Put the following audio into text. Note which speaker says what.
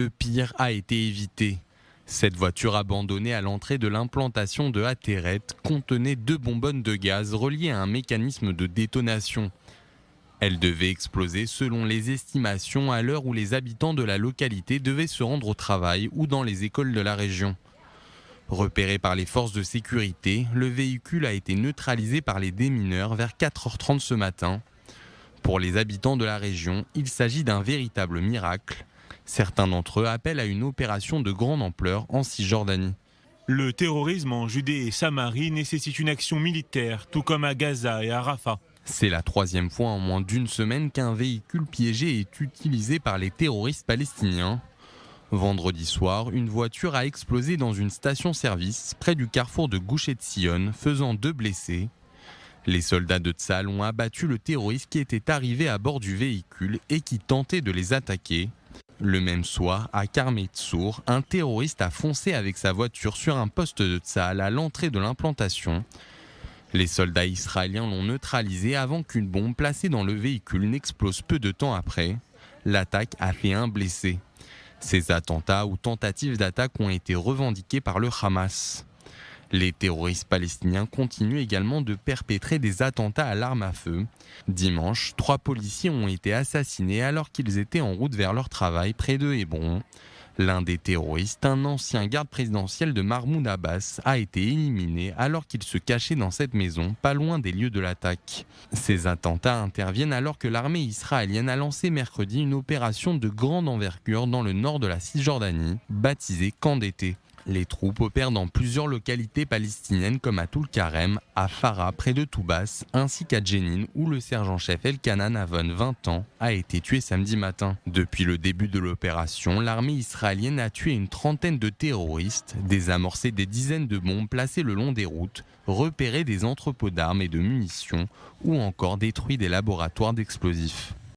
Speaker 1: Le pire a été évité. Cette voiture abandonnée à l'entrée de l'implantation de Ateret contenait 2 bonbonnes de gaz reliées à un mécanisme de détonation. Elle devait exploser selon les estimations à l'heure où les habitants de la localité devaient se rendre au travail ou dans les écoles de la région. Repéré par les forces de sécurité, le véhicule a été neutralisé par les démineurs vers 4h30 ce matin. Pour les habitants de la région, il s'agit d'un véritable miracle. Certains d'entre eux appellent à une opération de grande ampleur en Cisjordanie.
Speaker 2: Le terrorisme en Judée et Samarie nécessite une action militaire, tout comme à Gaza et à Rafah.
Speaker 1: C'est la 3e fois en moins d'une semaine qu'un véhicule piégé est utilisé par les terroristes palestiniens. Vendredi soir, une voiture a explosé dans une station-service près du carrefour de Gush Etzion, faisant 2 blessés. Les soldats de Tsahal ont abattu le terroriste qui était arrivé à bord du véhicule et qui tentait de les attaquer. Le même soir, à Karmet Tsour, un terroriste a foncé avec sa voiture sur un poste de Tsahal à l'entrée de l'implantation. Les soldats israéliens l'ont neutralisé avant qu'une bombe placée dans le véhicule n'explose peu de temps après. L'attaque a fait un blessé. Ces attentats ou tentatives d'attaque ont été revendiqués par le Hamas. Les terroristes palestiniens continuent également de perpétrer des attentats à l'arme à feu. Dimanche, 3 policiers ont été assassinés alors qu'ils étaient en route vers leur travail près de Hébron. L'un des terroristes, un ancien garde présidentiel de Mahmoud Abbas, a été éliminé alors qu'il se cachait dans cette maison, pas loin des lieux de l'attaque. Ces attentats interviennent alors que l'armée israélienne a lancé mercredi une opération de grande envergure dans le nord de la Cisjordanie, baptisée Camp d'été. Les troupes opèrent dans plusieurs localités palestiniennes comme à Toul-Karem, à Farah près de Toubas, ainsi qu'à Jenin où le sergent-chef Elkanan Avon, 20 ans, a été tué samedi matin. Depuis le début de l'opération, l'armée israélienne a tué une trentaine de terroristes, désamorcé des dizaines de bombes placées le long des routes, repéré des entrepôts d'armes et de munitions ou encore détruit des laboratoires d'explosifs.